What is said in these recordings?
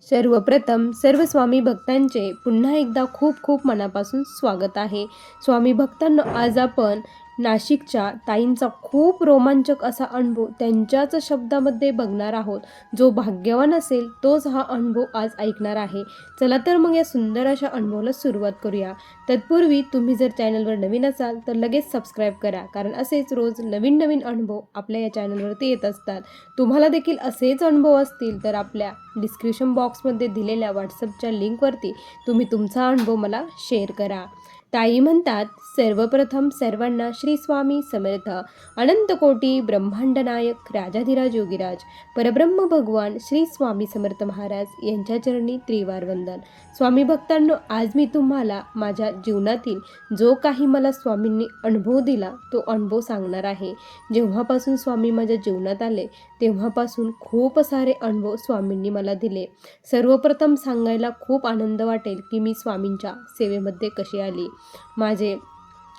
सर्वप्रथम सर्व स्वामी भक्तांचे पुन्हा एकदा खूप खूप मनापासून स्वागत आहे. स्वामी भक्तांनो, आज आपण नाशिकच्या ताईंचा खूप रोमांचक असा अनुभव त्यांच्याच शब्दामध्ये बघणार आहोत. जो भाग्यवान असेल तोच हा अनुभव आज ऐकणार आहे. चला तर मग या सुंदर अशा अनुभवाला सुरुवात करूया. तत्पूर्वी तुम्ही जर चॅनलवर नवीन असाल तर लगेच सबस्क्राईब करा, कारण असेच रोज नवीन नवीन अनुभव आपल्या या चॅनलवरती येत असतात. तुम्हाला देखील असेच अनुभव असतील तर आपल्या डिस्क्रिप्शन बॉक्समध्ये दिलेल्या व्हॉट्सअपच्या लिंकवरती तुम्ही तुमचा अनुभव मला शेअर करा. ताई म्हणतात, सर्वप्रथम सर्वांना श्री स्वामी समर्थ. अनंत कोटी ब्रह्मांड नायक राजाधिराज योगीराज परब्रह्म भगवान श्री स्वामी समर्थ महाराज यांच्या चरणी त्रिवार वंदन. स्वामी भक्तांनो, आज मी तुम्हाला माझ्या जीवनातील जो काही मला स्वामींनी अनुभव दिला तो अनुभव सांगणार आहे. जेव्हापासून स्वामी माझ्या जीवनात आले तेव्हापासून खूप सारे अनुभव स्वामींनी मला दिले. सर्वप्रथम सांगायला खूप आनंद वाटेल की मी स्वामींच्या सेवेमध्ये कशी आली. माझे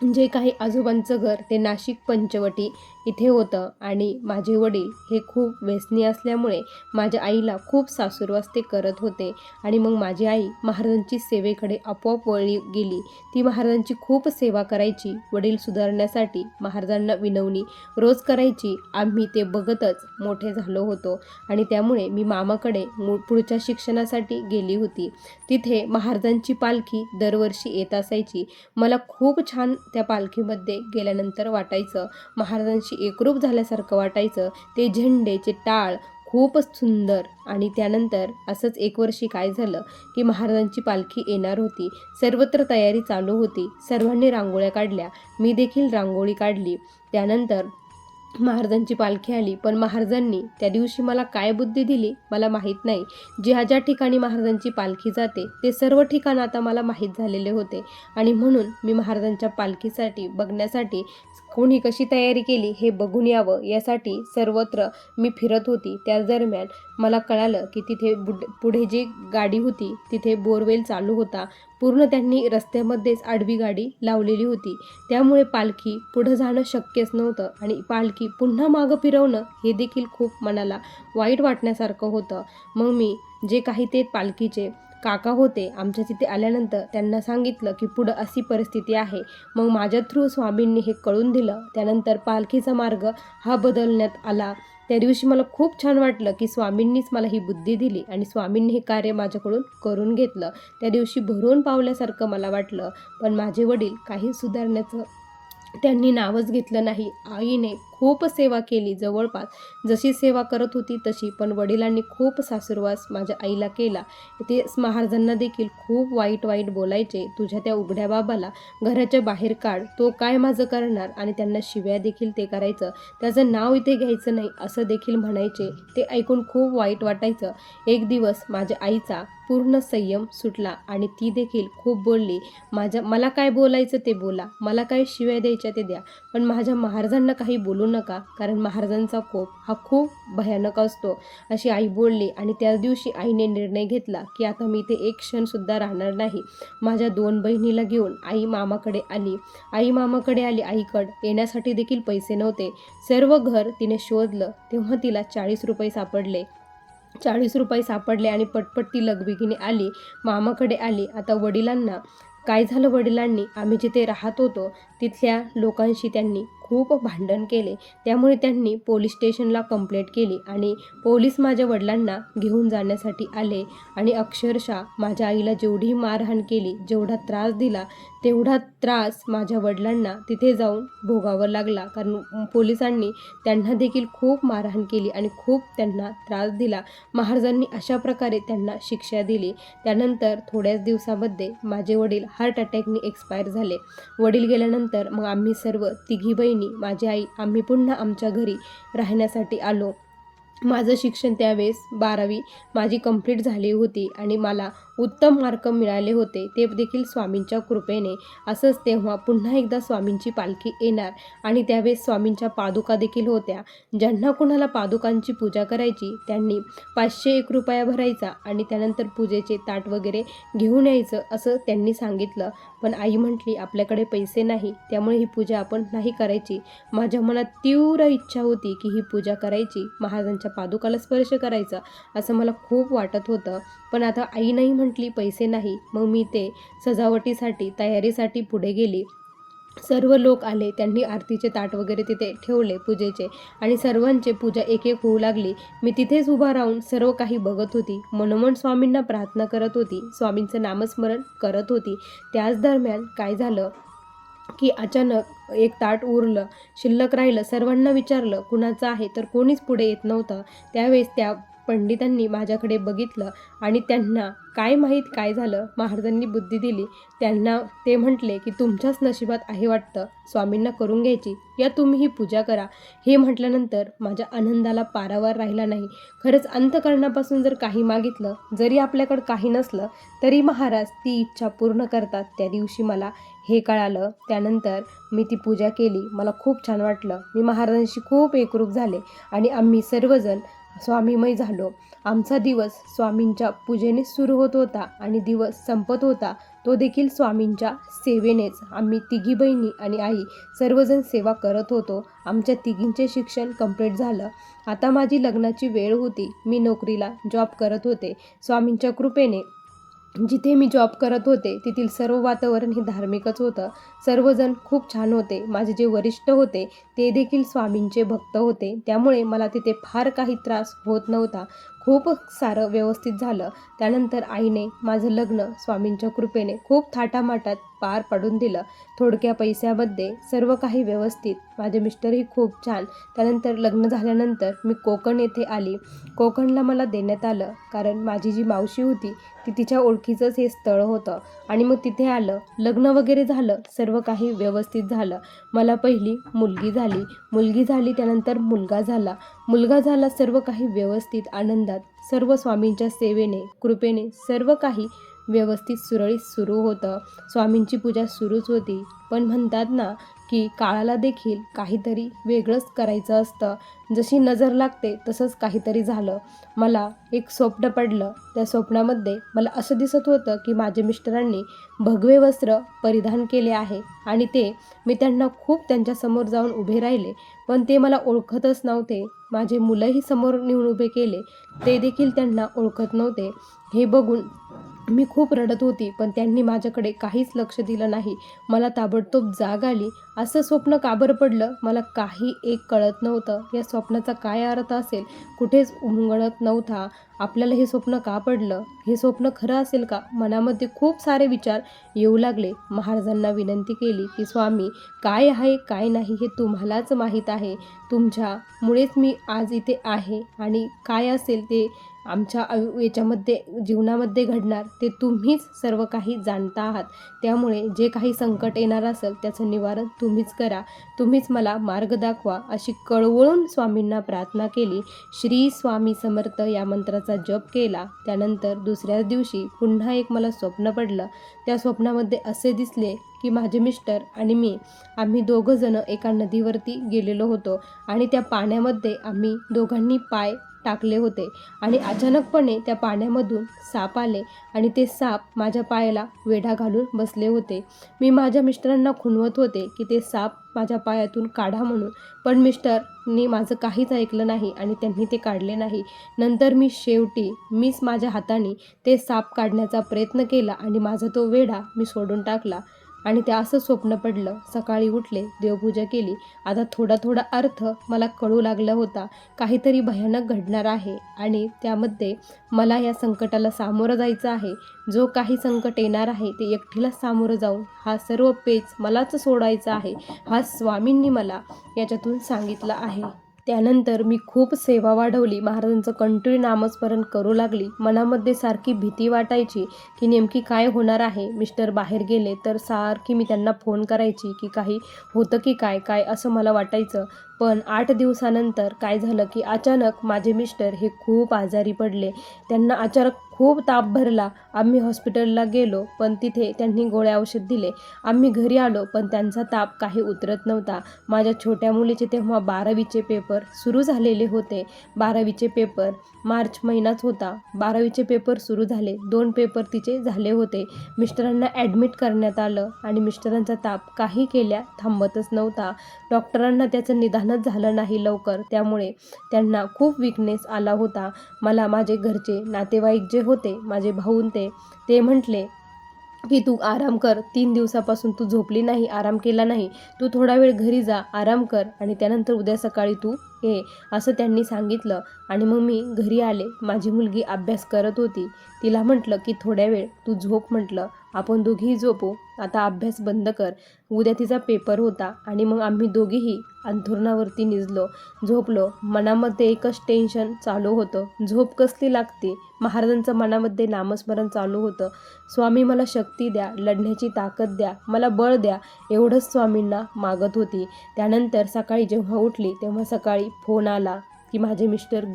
जे काही आजोबांचं घर ते नाशिक पंचवटी इथे होतं आणि माझे वडील हे खूप व्यसनी असल्यामुळे माझ्या आईला खूप सासूरवास ते करत होते. आणि मग माझी आई महाराजांची सेवेकडे आपोआप वळली गेली. ती महाराजांची खूप सेवा करायची. वडील सुधारण्यासाठी महाराजांना विनवणी रोज करायची. आम्ही ते बघतच मोठे झालो होतो आणि त्यामुळे मी मामाकडे पुढच्या शिक्षणासाठी गेली होती. तिथे महाराजांची पालखी दरवर्षी येत असायची. मला खूप छान त्या पालखीमध्ये गेल्यानंतर वाटायचं. महाराजांशी एकरूप झाल्यासारखं वाटायचं. ते झेंडेचे टाळ खूपच सुंदर. आणि त्यानंतर असंच एक वर्षी काय झालं की महाराजांची पालखी येणार होती. सर्वत्र तयारी चालू होती. सर्वांनी रांगोळ्या काढल्या. मी देखील रांगोळी काढली. त्यानंतर महाराजांची पालखी आली. पण महाराजांनी त्या दिवशी मला काय बुद्धी दिली मला माहीत नाही. ज्या ठिकाणी महाराजांची पालखी जाते ते सर्व ठिकाण आता मला माहीत झालेले होते. आणि म्हणून मी महाराजांच्या पालखीसाठी बघण्यासाठी कोणी कशी तयारी केली हे बघून यावं यासाठी सर्वत्र मी फिरत होती. त्या दरम्यान मला कळालं की तिथे पुढे जी गाडी होती तिथे बोरवेल चालू होता. पूर्ण त्यांनी रस्त्यामध्येच आडवी गाडी लावलेली होती. त्यामुळे पालखी पुढं जाणं शक्यच नव्हतं आणि पालखी पुन्हा मागं फिरवणं हे देखील खूप मनाला वाईट वाटण्यासारखं होतं. मग मी जे काही ते पालखीचे काका होते आमच्या तिथे आल्यानंतर त्यांना सांगितलं की पुढं अशी परिस्थिती आहे. मग माझ्या थ्रू स्वामींनी हे कळून दिलं. त्यानंतर पालखीचा मार्ग हा बदलण्यात आला. त्या दिवशी मला खूप छान वाटलं की स्वामींनीच मला ही बुद्धी दिली आणि स्वामींनी हे कार्य माझ्याकडून करून घेतलं. त्या दिवशी भरून पावल्यासारखं मला वाटलं. पण माझे वडील काही सुधारण्याचं त्यांनी नावच घेतलं नाही. आईने खूप सेवा केली. जवळपास जशी सेवा करत होती तशी. पण वडिलांनी खूप सासूरवास माझ्या आईला केला. ते महाराजांना देखील खूप वाईट बोलायचे. तुझ्या त्या उघड्या बाबाला घराच्या बाहेर काढ, तो काय माझं करणार. आणि त्यांना शिव्या देखील ते करायचं. त्याचं नाव इथे घ्यायचं नाही असं देखील म्हणायचे. ते ऐकून खूप वाईट वाटायचं. एक दिवस माझ्या आईचा पूर्ण संयम सुटला आणि ती देखील खूप बोलली. मला काय बोलायचं ते बोला, मला काय शिव्या द्यायच्या ते द्या, पण माझ्या महाराजांना काही बोलू नका, कारण महाराजांचा कोप हा खूप भयानक असतो, अशी आई बोलली. आणि त्याच दिवशी आईने निर्णय घेतला की आता मी इथे एक क्षणसुद्धा राहणार नाही. माझ्या 2 बहिणीला घेऊन आई मामाकडे आली. आईकडे येण्यासाठी देखील पैसे नव्हते. सर्व घर तिने शोधलं तेव्हा तिला 40 रुपये सापडले. 40 रुपये सापडले आणि पटपट ती लगबगीने आली, मामाकडे आली. आता वडिलांना काय झालं, वडिलांनी आम्ही जिथे राहत होतो तिथल्या लोकांशी त्यांनी खूप भांडण केले. त्यामुळे त्यांनी पोलीस स्टेशनला कंप्लेंट केली आणि पोलीस माझ्या वडिलांना घेऊन जाण्यासाठी आले. आणि अक्षरशः माझ्या आईला जेवढी मारहाण केली, जेवढा त्रास दिला तेवढा त्रास माझ्या वडिलांना तिथे जाऊन भोगावा लागला. कारण पोलिसांनी त्यांना देखील खूप मारहाण केली आणि खूप त्यांना त्रास दिला. महाराजांनी अशा प्रकारे त्यांना शिक्षा दिली. त्यानंतर थोड्याच दिवसामध्ये माझे वडील हार्ट अटॅकने एक्सपायर झाले. वडील गेल्यानंतर मग आम्ही सर्व तिघी बहिणी, माझी आई, आम्ही पुन्हा आमच्या घरी राहण्यासाठी आलो. माझं शिक्षण त्यावेळेस 12वी माझी कंप्लीट झाली होती आणि मला उत्तम मार्क मिळाले होते, ते देखील स्वामींच्या कृपेने. असंच तेव्हा पुन्हा एकदा स्वामींची पालखी येणार आणि त्यावेळेस स्वामींच्या पादुका देखील होत्या. ज्यांना कुणाला पादुकांची पूजा करायची त्यांनी 501 रुपया भरायचा आणि त्यानंतर पूजेचे ताट वगैरे घेऊन यायचं असं त्यांनी सांगितलं. पण आई म्हटली आपल्याकडे पैसे नाही, त्यामुळे ही पूजा आपण नाही करायची. माझ्या मनात तीव्र इच्छा होती की ही पूजा करायची, महाराजांच्या स्वामींच्या पादुकाला स्पर्श करायचा असं मला खूप वाटत होतं. पण आता आई नाही म्हटली, पैसे नाही. मग मी ते सजावटीसाठी तयारीसाठी पुढे गेली. सर्व लोक आले, त्यांनी आरतीचे ताट वगैरे तिथे ठेवले पूजेचे आणि सर्वांची पूजा एक एक होऊ लागली. मी तिथेच उभा राहून सर्व काही बघत होती. मनोमन स्वामींना प्रार्थना करत होती, स्वामींचं नामस्मरण करत होती. त्याच दरम्यान काय झालं की अचानक एक ताट उरलं, शिल्लक राहिलं. सर्वांना विचारलं कुणाचं आहे, तर कोणीच पुढे येत नव्हतं. त्यावेळेस त्या पंडितांनी माझ्याकडे बघितलं आणि त्यांना काय माहीत काय झालं, महाराजांनी बुद्धी दिली. त्यांना ते म्हटले की तुमच्याच नशिबात आहे वाटतं स्वामींना करून घ्यायची, या तुम्ही ही पूजा करा. हे म्हटल्यानंतर माझ्या आनंदाला पारावार राहिला नाही. खरंच अंतःकरणापासून जर काही मागितलं, जरी आपल्याकडं काही नसलं तरी महाराज ती इच्छा पूर्ण करतात. त्या दिवशी मला हे कळालं. त्यानंतर मी ती पूजा केली. मला खूप छान वाटलं. मी महाराजांशी खूप एकरूप झाले आणि आम्ही सर्वजण स्वामीमय झालो. आमचा दिवस स्वामींच्या पूजेने सुरू होत होता आणि दिवस संपत होता तो देखील स्वामींच्या सेवेनेच. आम्ही तिघी बहिणी आणि आई सर्वजण सेवा करत होतो. आमच्या तिघींचे शिक्षण कंप्लीट झालं. आता माझी लग्नाची वेळ होती. मी नोकरीला जॉब करत होते. स्वामींच्या कृपेने जिथे मी जॉब करत होते तेथील सर्व वातावरण हे धार्मिकच होतं. सर्वजण खूप छान होते. माझे जे वरिष्ठ होते ते देखील स्वामींचे भक्त होते. त्यामुळे मला तिथे फार काही त्रास होत नव्हता. खूप सारं व्यवस्थित झालं. त्यानंतर आईने माझं लग्न स्वामींच्या कृपेने खूप थाटामाटात पार पाडून दिलं. थोडक्या पैशामध्ये सर्व काही व्यवस्थित. माझे मिस्टरही खूप छान. त्यानंतर लग्न झाल्यानंतर मी कोकण येथे आली. कोकणला मला देण्यात आलं कारण माझी जी मावशी होती ती तिच्या ओळखीचंच हे स्थळ होतं आणि मग तिथे आलं. लग्न वगैरे झालं, सर्व काही व्यवस्थित झालं. मला पहिली मुलगी झाली, त्यानंतर मुलगा झाला. सर्व काही व्यवस्थित आनंदात. सर्व स्वामींच्या सेवेने कृपेने सर्व काही व्यवस्थित सुरळीत सुरू होतं. स्वामींची पूजा सुरूच होती. पण म्हणतात ना की काळाला देखील काहीतरी वेगळंच करायचं असतं. जशी नजर लागते तसंच काहीतरी झालं. मला एक स्वप्न पडलं. त्या स्वप्नामध्ये मला असं दिसत होतं की माझ्या मिस्टरांनी भगवे वस्त्र परिधान केले आहे आणि मी त्यांना खूप त्यांच्यासमोर जाऊन उभे राहिले, पण ते मला ओळखतच नव्हते. माझे मुलंही समोर नेऊन उभे केले, ते देखील त्यांना ओळखत नव्हते. हे बघून मी खूप रडत होती, पण त्यांनी माझ्याकडे काहीच लक्ष दिलं नाही. मला ताबडतोब जाग आली. असं स्वप्न का बरं पडलं मला काही एक कळत नव्हतं. या स्वप्नाचा काय अर्थ असेल कुठेच उमगडत नव्हता. आपल्याला हे स्वप्न का पडलं, हे स्वप्न खरं असेल का, मनामध्ये खूप सारे विचार येऊ लागले. महाराजांना विनंती केली की स्वामी, काय आहे काय नाही हे तुम्हालाच माहीत आहे. तुमच्यामुळेच मी आज इथे आहे आणि काय असेल ते आमच्या याच्यामध्ये जीवनामध्ये घडणार ते तुम्हीच सर्व काही जाणता आहात. त्यामुळे जे काही संकट येणार असेल त्याचं निवारण तुम्हीच करा, तुम्हीच मला मार्ग दाखवा, अशी कळवळून स्वामींना प्रार्थना केली. श्री स्वामी समर्थ या मंत्राचा जप केला. त्यानंतर दुसऱ्याच दिवशी पुन्हा एक मला स्वप्न पडलं. त्या स्वप्नामध्ये असे दिसले की माझे मिस्टर आणि आम्ही दोघंजणं एका नदीवरती गेलेलो होतो आणि त्या पाण्यामध्ये आम्ही दोघांनी पाय टाकले होते आणि अचानकपणे त्या पाण्यामधून साप आले आणि ते साप माझ्या पायाला वेढा घालून बसले होते. मी माझ्या मिस्टरांना खुणवत होते की ते साप माझ्या पायातून काढा म्हणून, पण मिस्टरनी माझं काहीच ऐकलं नाही आणि त्यांनी ते काढले नाही. नंतर मीच माझ्या हाताने ते साप काढण्याचा प्रयत्न केला आणि माझा तो वेढा मी सोडून टाकला आणि ते असं स्वप्न पडलं. सकाळी उठले, देवपूजा केली. आता थोडा अर्थ मला कळू लागला होता. काहीतरी भयानक घडणार आहे आणि त्यामध्ये मला या संकटाला सामोरं जायचं आहे. जो काही संकट येणार आहे ते एकटीलाच सामोरं जाऊन हा सर्व पेच मलाच सोडायचा आहे, हा स्वामींनी मला याच्यातून सांगितलं आहे. त्यानंतर मी खूप सेवा वाढवली. महाराजांचं कंटिन्यू नामस्मरण करू लागली. मनामध्ये सारखी भीती वाटायची की नेमकी काय होणार आहे. मिस्टर बाहेर गेले तर सारखी मी त्यांना फोन करायची की काही होतं की काय असं मला वाटायचं. पण 8 दिवसानंतर काय झालं की अचानक माझे मिस्टर हे खूप आजारी पडले. त्यांना अचानक खूप ताप भरला. आम्ही हॉस्पिटलला गेलो, पण तिथे त्यांनी गोळ्या औषध दिले. आम्ही घरी आलो, पण त्यांचा ताप काही उतरत नव्हता. माझ्या छोट्या मुलीचे तेव्हा 12वीचे पेपर सुरू झालेले होते. 12वीचे पेपर मार्च महिनाच होता. 12वीचे पेपर सुरू झाले. 2 पेपर तिचे झाले होते. मिस्टरांना ॲडमिट करण्यात आलं आणि मिस्टरांचा ताप काही केल्या थांबतच नव्हता. डॉक्टरांना त्याचं निदान जाणंच झालं नाही लवकर, त्यामुळे त्यांना खूप विकनेस आला होता. मला माझे घरचे नातेवाईक जे होते, माझे भाऊन ते म्हटले की तू आराम कर, 3 दिवसापासून तू झोपली नाही, आराम केला नाही, तू थोडा वेळ घरी जा, आराम कर आणि त्यानंतर उद्या सकाळी तू ये, असं त्यांनी सांगितलं. आणि मग मी घरी आले. माझी मुलगी अभ्यास करत होती. तिला म्हटलं की थोड्या वेळ तू झोप, म्हटलं आपण दोघीही झोपू, आता अभ्यास बंद कर. उद्या तिचा पेपर होता आणि मग आम्ही दोघीही अंथरुणावरती निजलो, झोपलो. मनामध्ये एकच टेन्शन चालू होतं, झोप कसली लागते. महाराजांचं मनामध्ये नामस्मरण चालू होतं. स्वामी मला शक्ती द्या, लढण्याची ताकद द्या, मला बळ द्या, एवढंच स्वामींना मागत होती. त्यानंतर सकाळी जेव्हा उठली तेव्हा सकाळी फोन आला की माझे मिस्टर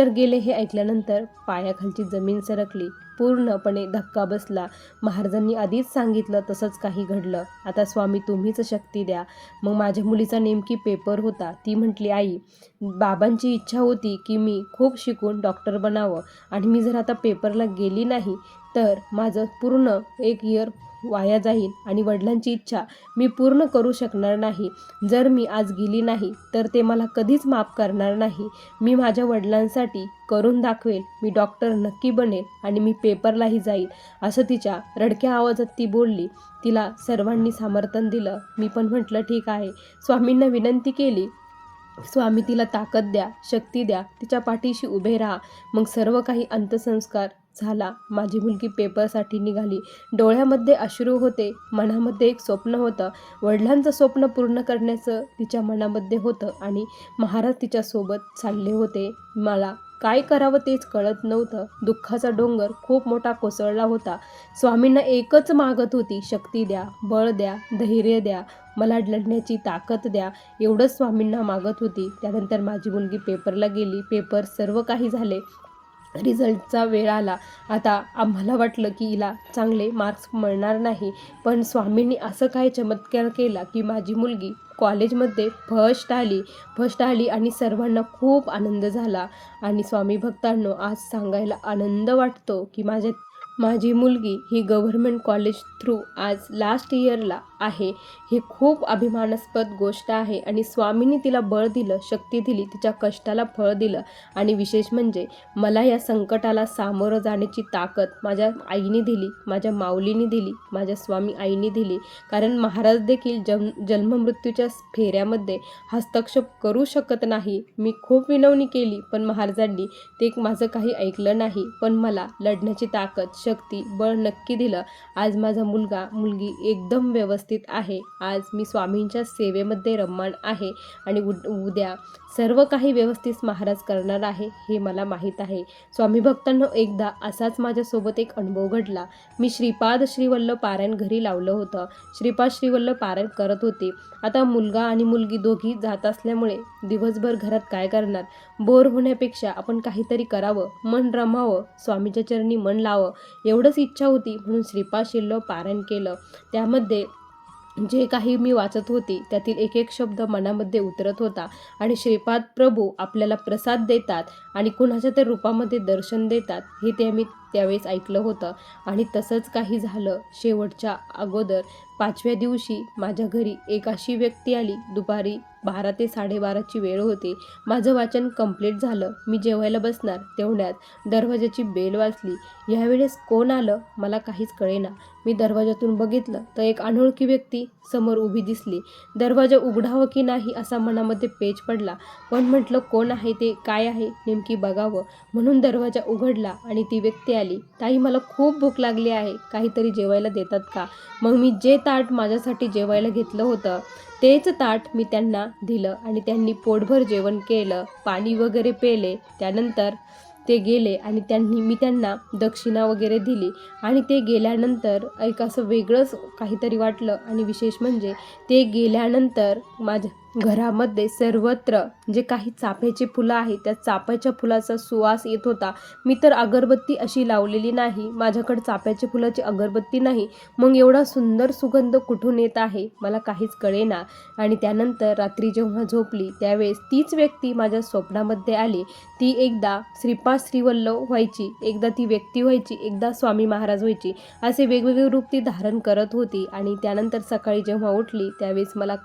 गेले हे ऐकल्यानंतर पायाखालची जमीन सरकली, पूर्णपणे धक्का बसला. महाराजांनी आधीच सांगितलं तसंच काही घडलं. आता स्वामी तुम्हीच शक्ती द्या. मग माझ्या मुलीचा नेमकी पेपर होता. ती म्हटली आई, बाबांची इच्छा होती की मी खूप शिकून डॉक्टर बनावं आणि मी जर आता पेपरला गेली नाही तर माझं पूर्ण 1 इयर वाया जाईल आणि वडिलांची इच्छा मी पूर्ण करू शकणार नाही. जर मी आज गेली नाही तर ते मला कधीच माफ करणार नाही. मी माझ्या वडिलांसाठी करून दाखवेल, मी डॉक्टर नक्की बनेल आणि मी पेपरलाही जाईल, असं तिच्या रडक्या आवाजात ती बोलली. तिला सर्वांनी समर्थन दिलं. मी पण म्हटलं ठीक आहे. स्वामींना विनंती केली, स्वामी तिला ताकद द्या, शक्ती द्या, तिच्या पाठीशी उभे राहा. मग सर्व काही अंत्यसंस्कार झाला. माझी मुलगी पेपरसाठी निघाली. डोळ्यामध्ये अश्रू होते, मनामध्ये एक स्वप्न होतं, वडिलांचं स्वप्न पूर्ण करण्याचं तिच्या मनामध्ये होतं आणि महाराज तिच्यासोबत चालले होते. मला काय करावं तेच कळत नव्हतं. दुःखाचा डोंगर खूप मोठा कोसळला होता. स्वामींना एकच मागत होती, शक्ती द्या, बळ द्या, धैर्य द्या, मला लढण्याची ताकद द्या, एवढंच स्वामींना मागत होती. त्यानंतर माझी मुलगी पेपरला गेली. पेपर सर्व काही झाले. रिझल्टचा वेळ आला. आता आम्हाला वाटलं की हिला चांगले मार्क्स मिळणार नाही, पण स्वामींनी असं काय चमत्कार केला की माझी मुलगी कॉलेजमध्ये फर्स्ट आली आणि सर्वांना खूप आनंद झाला. आणि स्वामी भक्तांनो, आज सांगायला आनंद वाटतो की माझी मुलगी ही गव्हर्मेंट कॉलेज थ्रू आज लास्ट इयरला आहे. हे खूप अभिमानास्पद गोष्ट आहे आणि स्वामींनी तिला बळ दिलं, शक्ती दिली, तिच्या कष्टाला फळ दिलं. आणि विशेष म्हणजे मला या संकटाला सामोरं जाण्याची ताकद माझ्या आईने दिली, माझ्या माऊलीने दिली, माझ्या स्वामी आईने दिली. कारण महाराज देखील जन्ममृत्यूच्या फेऱ्यामध्ये हस्तक्षेप करू शकत नाही. मी खूप विनवणी केली पण महाराजांनी ते माझं काही ऐकलं नाही. पण मला लढण्याची ताकद, शक्ती, बळ नक्की दिलं. आज माझा मुलगी एकदम व्यवस्थित आहे. आज मी स्वामींच्या सेवेमध्ये रममाण आहे आणि उद्या सर्व काही व्यवस्थित महाराज करणार आहे हे मला माहीत आहे. स्वामी भक्तांनो, एकदा असाच माझ्यासोबत एक अनुभव घडला. मी श्रीपाद श्रीवल्लभ पारायण घरी लावलं होतं. श्रीपाद श्रीवल्लभ पारायण करत होते. आता मुलगा आणि मुलगी दोघी जात असल्यामुळे दिवसभर घरात काय करणार, बोर होण्यापेक्षा आपण काहीतरी करावं, मन रमावं, स्वामीच्या चरणी मन लावं, एवढंच इच्छा होती. म्हणून श्रीपाद श्रीवल्लभ पारायण केलं. त्यामध्ये जे काही मी वाचत होती त्यातील एक एक शब्द मनामध्ये उतरत होता. आणि श्रीपाद प्रभू आपल्याला प्रसाद देतात आणि कुणाच्या त्या रूपामध्ये दर्शन देतात हे ते मी त्यावेळेस ऐकलं होतं. आणि तसंच काही झालं. शेवटच्या अगोदर 5व्या दिवशी माझ्या घरी एक अशी व्यक्ती आली. दुपारी 12 ते 12:30ची वेळ होती. माझं वाचन कंप्लीट झालं. मी जेवायला बसणार तेवढ्यात दरवाजाची बेल वाजली. यावेळेस कोण आलं मला काहीच कळेना. मी दरवाजातून बघितलं तर एक अनोळखी व्यक्ती समोर उभी दिसली. दरवाजा उघडावं की नाही असा मनामध्ये पेच पडला, पण म्हटलं कोण आहे ते, काय आहे नेमकी बघावं, म्हणून दरवाजा उघडला आणि ती व्यक्ती आली. ताई, मला खूप भूक लागली आहे, काहीतरी जेवायला देतात का? मग मी जे ताट माझ्यासाठी जेवायला घेतलं होतं तेच ताट मी त्यांना दिलं आणि त्यांनी पोटभर जेवण केलं, पाणी वगैरे पेले. त्यानंतर ते गेले आणि मी त्यांना दक्षिणा वगैरे दिली आणि ते गेल्यानंतर एक असं वेगळंच काहीतरी वाटलं. आणि विशेष म्हणजे ते गेल्यानंतर माझ्या घरामध्ये सर्वत्र जे काही चाफ्याची फुलं आहेत त्या चाफ्याच्या फुलाचा सुवास येत होता. मी तर अगरबत्ती अशी लावलेली नाही, माझ्याकडे चाफ्याच्या फुलाची अगरबत्ती नाही, मग एवढा सुंदर सुगंध कुठून येत आहे मला काहीच कळेना. आणि त्यानंतर रात्री जेव्हा झोपली त्यावेळेस तीच व्यक्ती माझ्या स्वप्नामध्ये आली. ती एकदा श्रीपाद श्रीवल्लभ व्हायची, एकदा ती व्यक्ती व्हायची, एकदा स्वामी महाराज व्हायची, असे वेगवेगळे रूप ती धारण करत होती. आणि त्यानंतर सकाळी जेव्हा उठली त्यावेळेस मला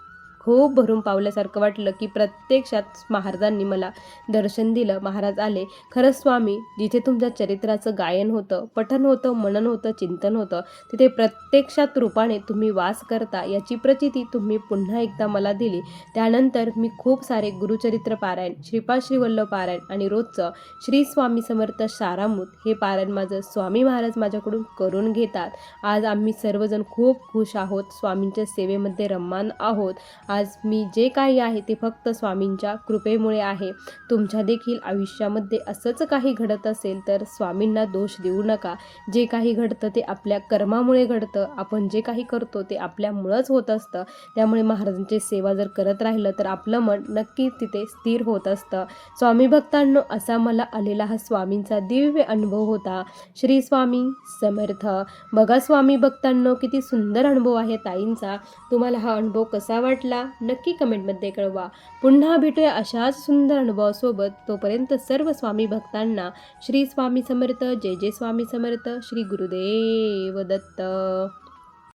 खूप भरून पावल्यासारखं वाटलं की प्रत्यक्षात महाराजांनी मला दर्शन दिलं. महाराज आले. खरंच स्वामी, जिथे तुमच्या चरित्राचं गायन होतं, पठण होतं, मनन होतं, चिंतन होतं, तिथे प्रत्यक्षात रूपाने तुम्ही वास करता याची प्रचिती तुम्ही पुन्हा एकदा मला दिली. त्यानंतर मी खूप सारे गुरुचरित्र पारायण, श्रीपाद श्रीवल्लभ पारायण आणि रोजचं श्री स्वामी समर्थ सारामृत हे पारायण माझं स्वामी महाराज माझ्याकडून करून घेतात. आज आम्ही सर्वजण खूप खुश आहोत, स्वामींच्या सेवेमध्ये रममान आहोत. आज मी जे काही आहे ते फक्त स्वामींच्या कृपेमुळे आहे. तुमच्या देखील आयुष्यामध्ये असंच काही घडत असेल तर स्वामींना दोष देऊ नका. जे काही घडतं ते आपल्या कर्मामुळे घडतं. आपण जे काही करतो ते आपल्यामुळंच होत असतं. त्यामुळे महाराजांची सेवा जर करत राहिलं तर आपलं मन नक्की तिथे स्थिर होत असतं. स्वामी भक्तांनो, असा मला आलेला हा स्वामींचा दिव्य अनुभव होता. श्री स्वामी समर्थ. बघा स्वामी भक्तांनो, किती सुंदर अनुभव आहे ताईंचा. तुम्हाला हा अनुभव कसा वाटला नक्की कमेंटमध्ये कळवा. पुन्हा भेटूया अशाच सुंदर अनुभवासोबत. तोपर्यंत सर्व स्वामी भक्तांना श्री स्वामी समर्थ. जय जय स्वामी समर्थ. श्री गुरुदेव दत्त.